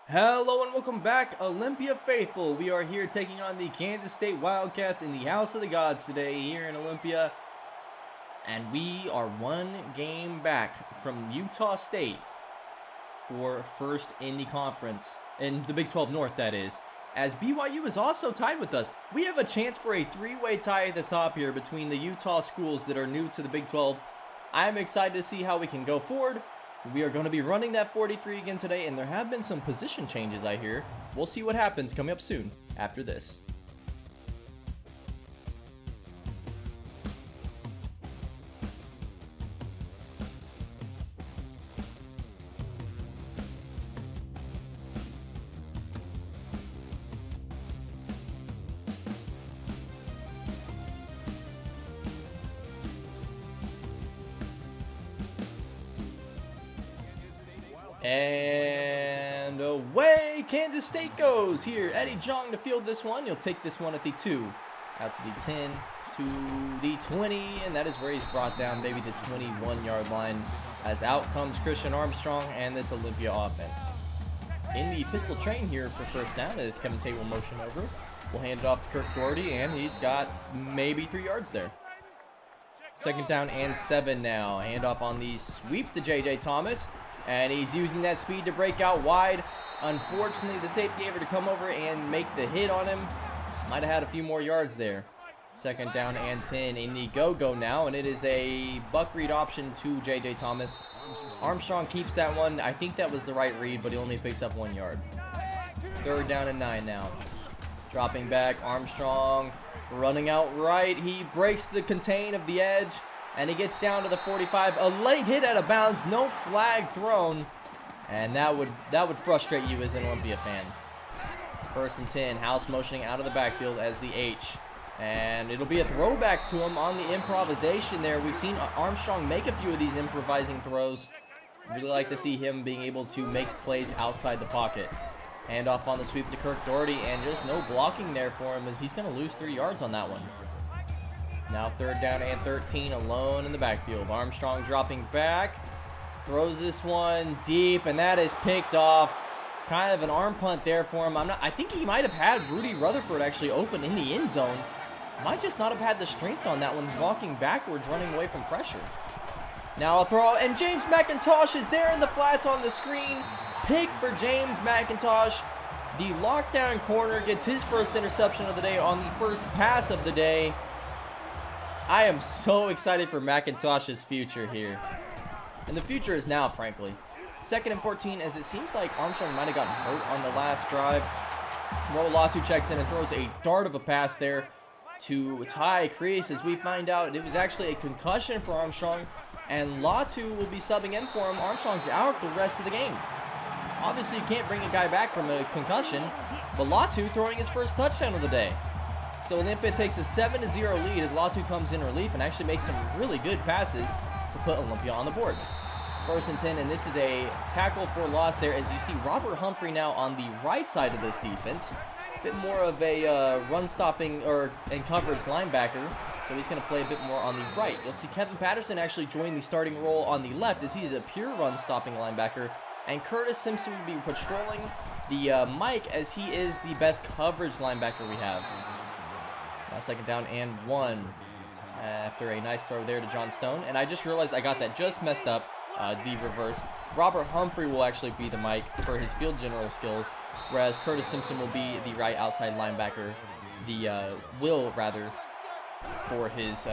Hello and welcome back, Olympia faithful. We are here taking on the Kansas State Wildcats in the House of the Gods today here in Olympia. And we are one game back from Utah State for first in the conference, in the Big 12 North that is, as BYU is also tied with us. We have a chance for a three-way tie at the top here between the Utah schools that are new to the Big 12. I'm excited to see how we can go forward. We are going to be running that 43 again today, and there have been some position changes, I hear. We'll see what happens coming up soon after this. And away Kansas State goes here. Eddie Jong to field this one. He'll take this one at the 2. Out to the 10, to the 20, and that is where he's brought down maybe the 21-yard line. As out comes Christian Armstrong and this Olympia offense. In the pistol train here for first down as Kevin Tate will motion over. We'll hand it off to Kirk Doherty, and he's got maybe 3 yards there. Second down and 7 now. Handoff on the sweep to J.J. Thomas. And he's using that speed to break out wide. Unfortunately, the safety able to come over and make the hit on him. Might have had a few more yards there. Second down and 10 in the go-go now. And it is a buck read option to J.J. Thomas. Armstrong keeps that one. I think that was the right read, but he only picks up 1 yard. Third down and 9 now. Dropping back, Armstrong running out right. He breaks the contain of the edge. And he gets down to the 45. A late hit out of bounds. No flag thrown. And that would frustrate you as an Olympia fan. First and 10. House motioning out of the backfield as the H. And it'll be a throwback to him on the improvisation there. We've seen Armstrong make a few of these improvising throws. Really like to see him being able to make plays outside the pocket. Handoff on the sweep to Kirk Doherty. And just no blocking there for him as he's going to lose 3 yards on that one. Now third down and 13, alone in the backfield. Armstrong dropping back, throws this one deep, and that is picked off. Kind of an arm punt there for him. I think he might have had Rudy Rutherford actually open in the end zone. Might just not have had the strength on that one, walking backwards, running away from pressure. Now a throw, and James McIntosh is there in the flats on the screen. Pick for James McIntosh. The lockdown corner gets his first interception of the day on the first pass of the day. I am so excited for McIntosh's future here. And the future is now, frankly. Second and 14, as it seems like Armstrong might have gotten hurt on the last drive. Latu checks in and throws a dart of a pass there to Ty Crease. As we find out, it was actually a concussion for Armstrong. And Latu will be subbing in for him. Armstrong's out the rest of the game. Obviously, you can't bring a guy back from a concussion. But Latu throwing his first touchdown of the day. So Olympia takes a 7-0 lead as Latu comes in relief and actually makes some really good passes to put Olympia on the board. First and 10, and this is a tackle for loss there as you see Robert Humphrey now on the right side of this defense. A bit more of a run-stopping and coverage linebacker, so he's going to play a bit more on the right. You'll see Kevin Patterson actually join the starting role on the left as he is a pure run-stopping linebacker, and Curtis Simpson will be patrolling the mic as he is the best coverage linebacker we have. Now second down and 1 after a nice throw there to John Stone. And I just realized I got that just messed up, the reverse. Robert Humphrey will actually be the mic for his field general skills, whereas Curtis Simpson will be the right outside linebacker, for his,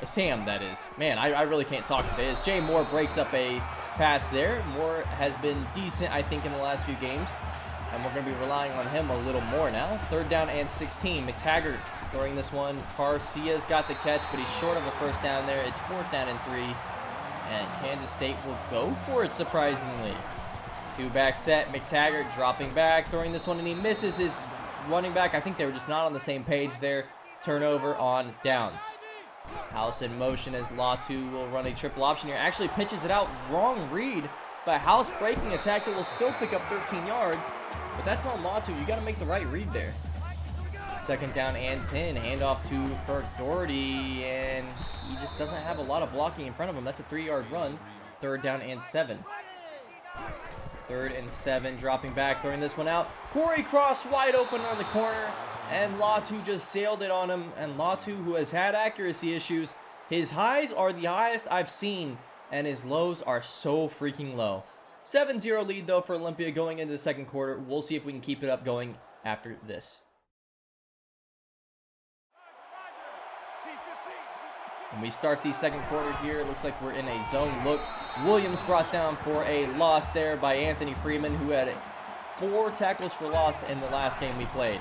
Sam, that is. Man, I really can't talk today. As Jay Moore breaks up a pass there. Moore has been decent, I think, in the last few games. And we're going to be relying on him a little more now. Third down and 16. McTaggart throwing this one. Garcia's got the catch, but he's short of a first down there. It's fourth down and 3. And Kansas State will go for it, surprisingly. Two-back set. McTaggart dropping back, throwing this one, and he misses his running back. I think they were just not on the same page there. Turnover on downs. House in motion as Latu will run a triple option here. Actually pitches it out. Wrong read. But House breaking a tackle will still pick up 13 yards. But that's on Latu. You got to make the right read there. Second down and 10. Handoff to Kirk Doherty. And he just doesn't have a lot of blocking in front of him. That's a 3-yard run. Third down and 7. 3rd and 7, dropping back, throwing this one out. Corey Cross wide open on the corner, and Latu just sailed it on him. And Latu, who has had accuracy issues, his highs are the highest I've seen, and his lows are so freaking low. 7-0 lead, though, for Olympia going into the second quarter. We'll see if we can keep it up going after this. When we start the second quarter here, it looks like we're in a zone look. Williams brought down for a loss there by Anthony Freeman, who had 4 tackles for loss in the last game we played.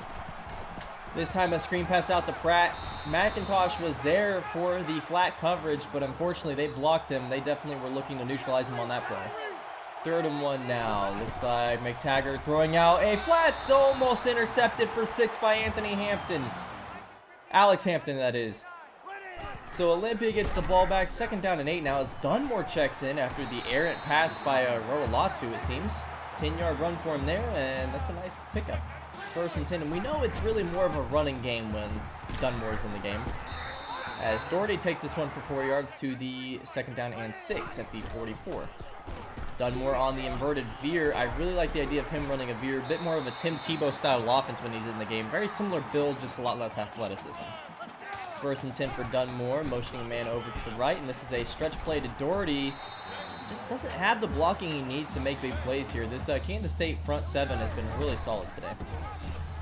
This time a screen pass out to Pratt. McIntosh was there for the flat coverage, but unfortunately they blocked him. They definitely were looking to neutralize him on that play. 3rd and 1 now. Looks like McTaggart throwing out a flat, almost intercepted for 6 by Anthony Hampton. Alex Hampton, that is. So Olympia gets the ball back. 2nd down and 8 now as Dunmore checks in after the errant pass by Roalatu, it seems. 10-yard run for him there, and that's a nice pickup. 1st and 10, and we know it's really more of a running game when Dunmore's in the game. As Doherty takes this one for 4 yards to the 2nd down and 6 at the 44. Dunmore on the inverted veer. I really like the idea of him running a veer. A bit more of a Tim Tebow style offense when he's in the game. Very similar build, just a lot less athleticism. 1st and 10 for Dunmore, motioning a man over to the right, and this is a stretch play to Doherty. Just doesn't have the blocking he needs to make big plays here. This Kansas State front 7 has been really solid today.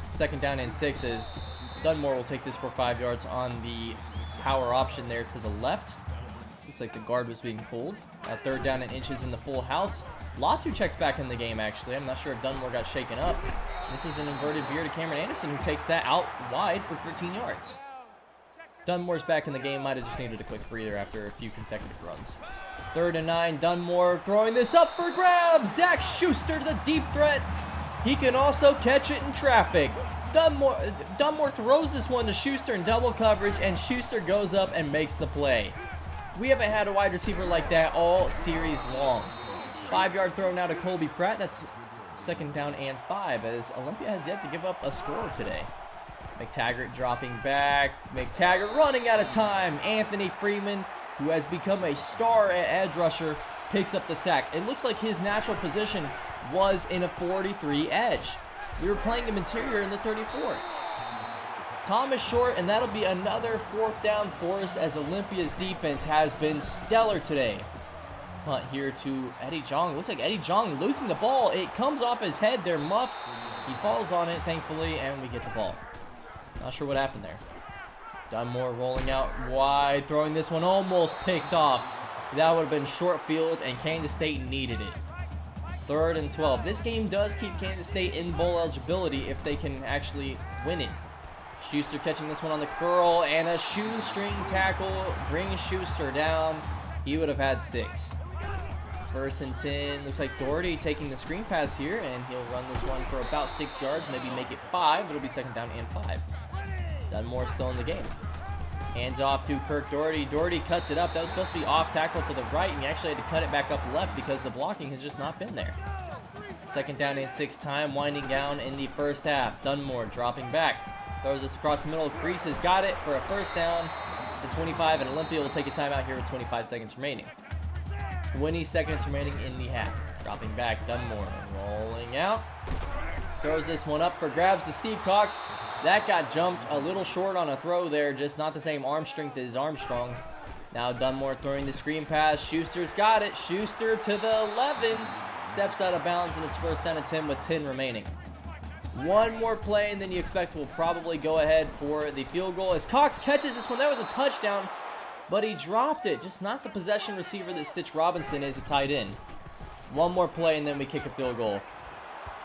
2nd down and 6 as Dunmore will take this for 5 yards on the power option there to the left. Looks like the guard was being pulled. 3rd down and inches in the full house. Latu checks back in the game, actually. I'm not sure if Dunmore got shaken up. This is an inverted veer to Cameron Anderson, who takes that out wide for 13 yards. Dunmore's back in the game. Might have just needed a quick breather after a few consecutive runs. 3rd and 9. Dunmore throwing this up for grabs. Zach Schuster to the deep threat. He can also catch it in traffic. Dunmore throws this one to Schuster in double coverage, and Schuster goes up and makes the play. We haven't had a wide receiver like that all series long. 5-yard throw now to Colby Pratt. That's 2nd down and 5 as Olympia has yet to give up a score today. McTaggart dropping back. McTaggart running out of time. Anthony Freeman, who has become a star at edge rusher, picks up the sack. It looks like his natural position was in a 43 edge. We were playing him interior in the 34. Thomas short, and that'll be another 4th down for us as Olympia's defense has been stellar today. Punt here to Eddie Jong. Looks like Eddie Jong losing the ball. It comes off his head. They're muffed. He falls on it, thankfully, and we get the ball. Not sure what happened there. Dunmore rolling out wide, throwing this one almost picked off. That would have been short field, and Kansas State needed it. 3rd and 12. This game does keep Kansas State in bowl eligibility if they can actually win it. Schuster catching this one on the curl, and a shoestring tackle brings Schuster down. He would have had 6. 1st and 10. Looks like Doherty taking the screen pass here, and he'll run this one for about 6 yards, maybe make it 5. It'll be 2nd down and 5. Dunmore still in the game. Hands off to Kirk Doherty. Doherty cuts it up. That was supposed to be off tackle to the right, and he actually had to cut it back up left because the blocking has just not been there. 2nd down and 6 time, winding down in the first half. Dunmore dropping back. Throws this across the middle. Crease has got it for a 1st down. The 25, and Olympia will take a timeout here with 25 seconds remaining. 20 seconds remaining in the half. Dropping back, Dunmore rolling out. Throws this one up for grabs to Steve Cox. That got jumped a little short on a throw there, just not the same arm strength as Armstrong. Now Dunmore throwing the screen pass. Schuster's got it. Schuster to the 11. Steps out of bounds, and it's 1st down and 10 with 10 remaining. One more play, and then you expect we'll probably go ahead for the field goal. As Cox catches this one, that was a touchdown, but he dropped it. Just not the possession receiver that Stitch Robinson is, a tight end. One more play, and then we kick a field goal.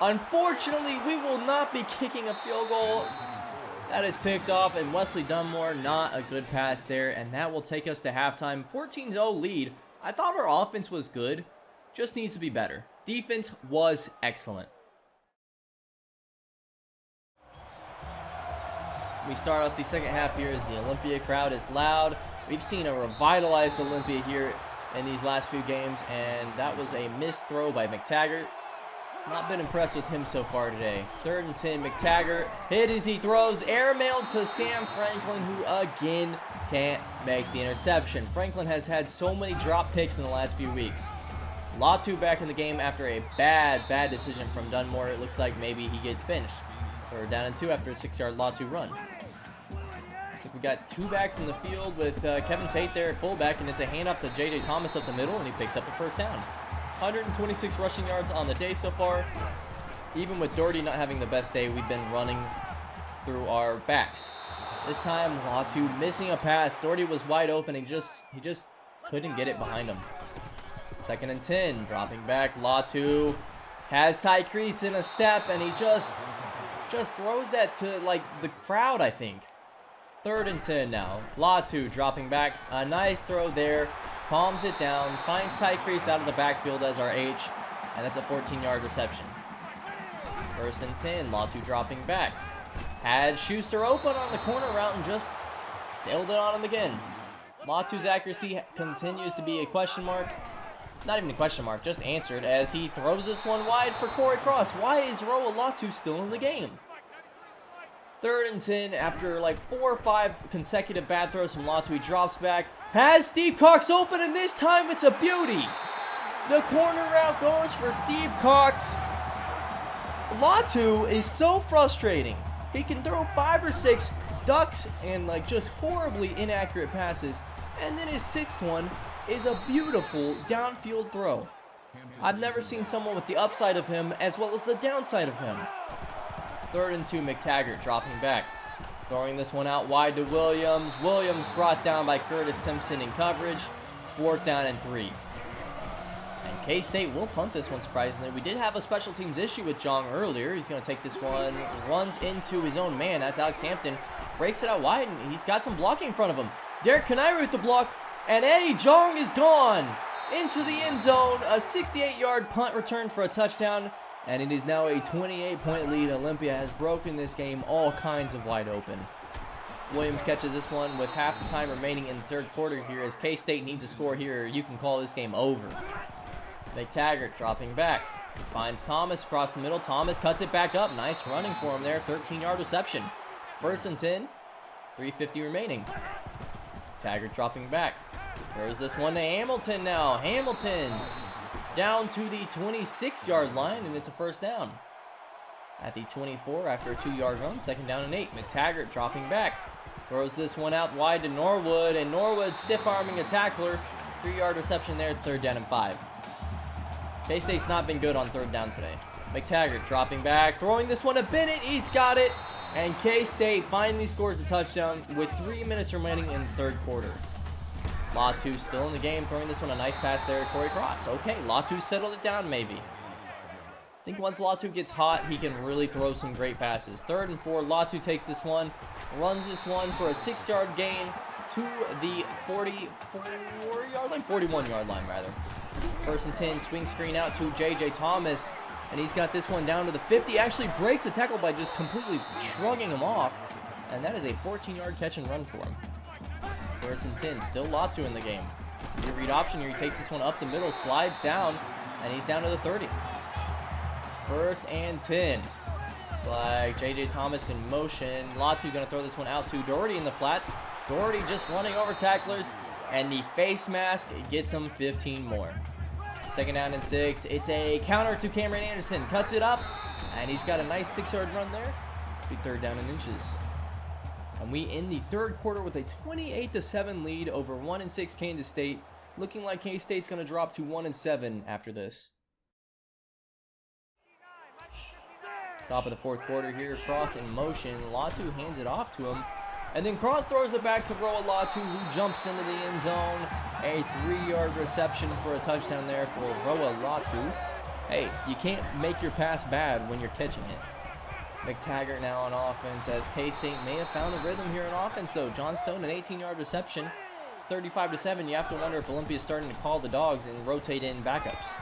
Unfortunately, we will not be kicking a field goal. That is picked off, and Wesley Dunmore, not a good pass there, and that will take us to halftime. 14-0 lead. I thought our offense was good, just needs to be better. Defense was excellent. We start off the second half here as the Olympia crowd is loud. We've seen a revitalized Olympia here in these last few games, and that was a missed throw by McTaggart. Not been impressed with him so far today. 3rd and 10, McTaggart hit as he throws, airmailed to Sam Franklin, who again can't make the interception. Franklin has had so many drop picks in the last few weeks. Latu back in the game after a bad decision from Dunmore. It looks like maybe he gets benched. 3rd down and 2 after a 6-yard Latu run. Looks like we got 2 backs in the field with Kevin Tate there at fullback, and it's a handoff to J.J. Thomas up the middle, and he picks up the 1st down. 126 rushing yards on the day so far. Even with Doherty not having the best day, we've been running through our backs. This time, Latu missing a pass. Doherty was wide open. He just couldn't get it behind him. 2nd and 10, dropping back. Latu has Ty Crease in a step, and he just throws that to like the crowd, I think. 3rd and 10 now. Latu dropping back. A nice throw there. Palms it down. Finds Ty Crease out of the backfield as our H, and that's a 14-yard reception. 1st and 10. Latu dropping back. Had Schuster open on the corner route and just sailed it on him again. Latu's accuracy continues to be a question mark. Not even a question mark, just answered as he throws this one wide for Corey Cross. Why is Roa Latu still in the game? 3rd and 10 after like 4 or 5 consecutive bad throws from Latu. He drops back. Has Steve Cox open, and this time it's a beauty. The corner route goes for Steve Cox. Latu is so frustrating. He can throw 5 or 6 ducks and like just horribly inaccurate passes, and then his 6th one is a beautiful downfield throw. I've never seen someone with the upside of him as well as the downside of him. 3rd and 2, McTaggart dropping back. Throwing this one out wide to Williams. Williams brought down by Curtis Simpson in coverage. 4th down and 3. And K-State will punt this one, surprisingly. We did have a special teams issue with Jong earlier. He's going to take this one. Runs into his own man. That's Alex Hampton. Breaks it out wide, and he's got some blocking in front of him. Derek Kanairu with the block. And Eddie Jong is gone into the end zone. A 68-yard punt return for a touchdown. And it is now a 28-point lead. Olympia has broken this game all kinds of wide open. Williams catches this one with half the time remaining in the 3rd quarter here. As K-State needs a score here, you can call this game over. McTaggart dropping back. Finds Thomas across the middle. Thomas cuts it back up. Nice running for him there. 13-yard reception. 1st and 10. 3:50 remaining. Taggart dropping back. Throws this one to Hamilton now. Hamilton down to the 26-yard line, and it's a 1st down. At the 24 after a 2-yard run, 2nd down and 8. McTaggart dropping back. Throws this one out wide to Norwood, and Norwood stiff-arming a tackler. 3-yard reception there. It's 3rd down and 5. K-State's not been good on 3rd down today. McTaggart dropping back, throwing this one to Bennett. He's got it. And K-State finally scores a touchdown with 3 minutes remaining in the 3rd quarter. Latu still in the game, throwing this one a nice pass there to Corey Cross. Okay, Latu settled it down maybe. I think once Latu gets hot, he can really throw some great passes. 3rd and 4, Latu takes this one, runs this one for a 6-yard gain to the 44-yard line, 41-yard line rather. 1st and 10, swing screen out to J.J. Thomas, and he's got this one down to the 50. Actually breaks a tackle by just completely shrugging him off, and that is a 14-yard catch and run for him. 1st and 10, still Latu in the game. Your read option here, he takes this one up the middle, slides down, and he's down to the 30. 1st and 10. It's like J.J. Thomas in motion. Latu going to throw this one out to Doherty in the flats. Doherty just running over tacklers, and the face mask gets him 15 more. 2nd down and 6. It's a counter to Cameron Anderson. Cuts it up, and he's got a nice 6-yard run there. Big 3rd down and inches. And we end the 3rd quarter with a 28-7 lead over 1-6 Kansas State. Looking like K-State's going to drop to 1-7 after this. Top of the 4th quarter here. Cross in motion. Latu hands it off to him. And then Cross throws it back to Roa Latu, who jumps into the end zone. A 3-yard reception for a touchdown there for Roa Latu. Hey, you can't make your pass bad when you're catching it. McTaggart now on offense, as K-State may have found a rhythm here in offense, though. John Stone, an 18-yard reception. It's 35-7. You have to wonder if Olympia is starting to call the dogs and rotate in backups.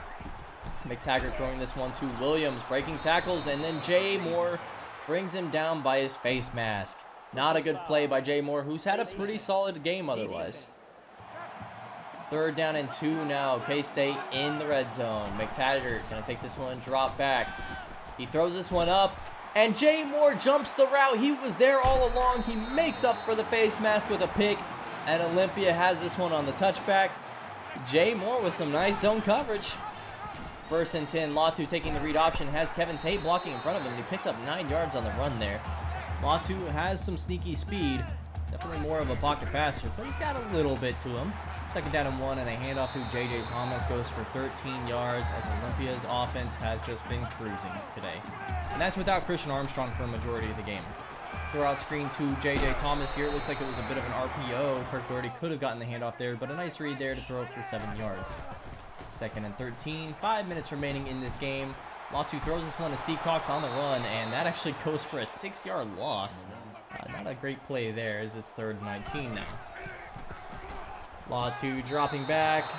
McTaggart throwing this one to Williams, breaking tackles, and then Jay Moore brings him down by his face mask. Not a good play by Jay Moore, who's had a pretty solid game otherwise. 3rd down and 2 now. K-State in the red zone. McTaggart going to take this one, drop back. He throws this one up, and Jay Moore jumps the route. He was there all along. He makes up for the face mask with a pick, and Olympia has this one on the touchback. Jay Moore with some nice zone coverage. First and 10, Latu taking the read option, has Kevin Tate blocking in front of him, and he picks up 9 yards on the run there. Latu has some sneaky speed, definitely more of a pocket passer, but he's got a little bit to him. Second down and 1, and a handoff to J.J. Thomas goes for 13 yards as Olympia's offense has just been cruising today. And that's without Christian Armstrong for a majority of the game. Throw out screen to J.J. Thomas here. It looks like it was a bit of an RPO. Kirk Doherty could have gotten the handoff there, but a nice read there to throw it for 7 yards. Second and 13, 5 minutes remaining in this game. Latu throws this one to Steve Cox on the run, and that actually goes for a 6-yard loss. Not a great play there, as it's 3rd and 19 now. Latu dropping back,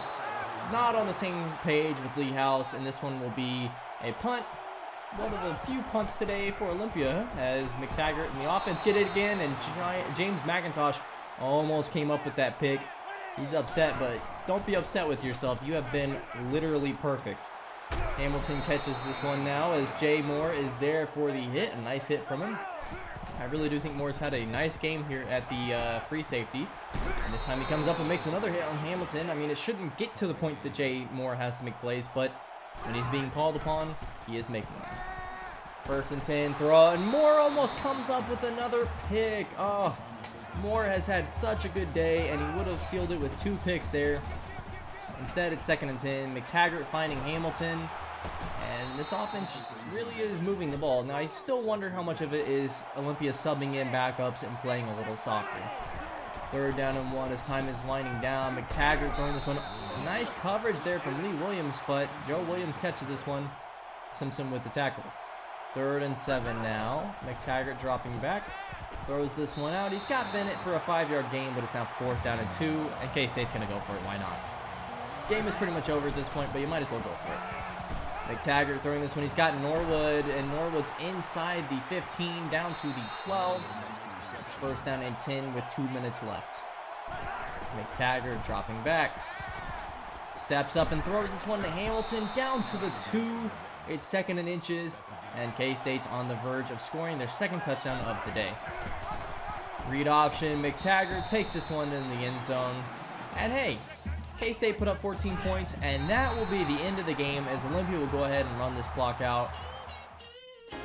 not on the same page with Lee House, and this one will be a punt. One of the few punts today for Olympia, as McTaggart and the offense get it again, and James McIntosh almost came up with that pick. He's upset, but don't be upset with yourself. You have been literally perfect. Hamilton catches this one now as Jay Moore is there for the hit. A nice hit from him. I really do think Moore's had a nice game here at the free safety. And this time he comes up and makes another hit on Hamilton. I mean, it shouldn't get to the point that Jay Moore has to make plays, but when he's being called upon, he is making them. First and 10, throw, and Moore almost comes up with another pick. Oh, Moore has had such a good day, and he would have sealed it with 2 picks there. Instead, it's 2nd and 10. McTaggart finding Hamilton, and this offense really is moving the ball. Now, I still wonder how much of it is Olympia subbing in backups and playing a little softer. 3rd down and 1 as time is winding down. McTaggart throwing this one. Nice coverage there from Lee Williams, but Joe Williams catches this one. Simpson with the tackle. 3rd and 7 now. McTaggart dropping back. Throws this one out. He's got Bennett for a 5-yard gain, but it's now 4th down and 2. And K-State's going to go for it. Why not? Game is pretty much over at this point, but you might as well go for it. McTaggart throwing this one. He's got Norwood, and Norwood's inside the 15 down to the 12. It's 1st down and 10 with 2 minutes left. McTaggart dropping back. Steps up and throws this one to Hamilton down to the 2. It's 2nd and inches, and K-State's on the verge of scoring their 2nd touchdown of the day. Read option, McTaggart takes this one in the end zone. And hey, K-State put up 14 points, and that will be the end of the game as Olympia will go ahead and run this clock out.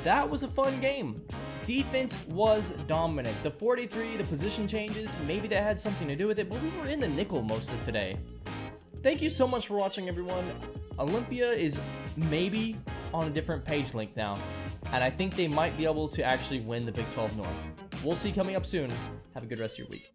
That was a fun game. Defense was dominant. The 43, the position changes, maybe that had something to do with it, but we were in the nickel most of today. Thank you so much for watching, everyone. Olympia is maybe on a different page link now, and I think they might be able to actually win the Big 12 North. We'll see coming up soon. Have a good rest of your week.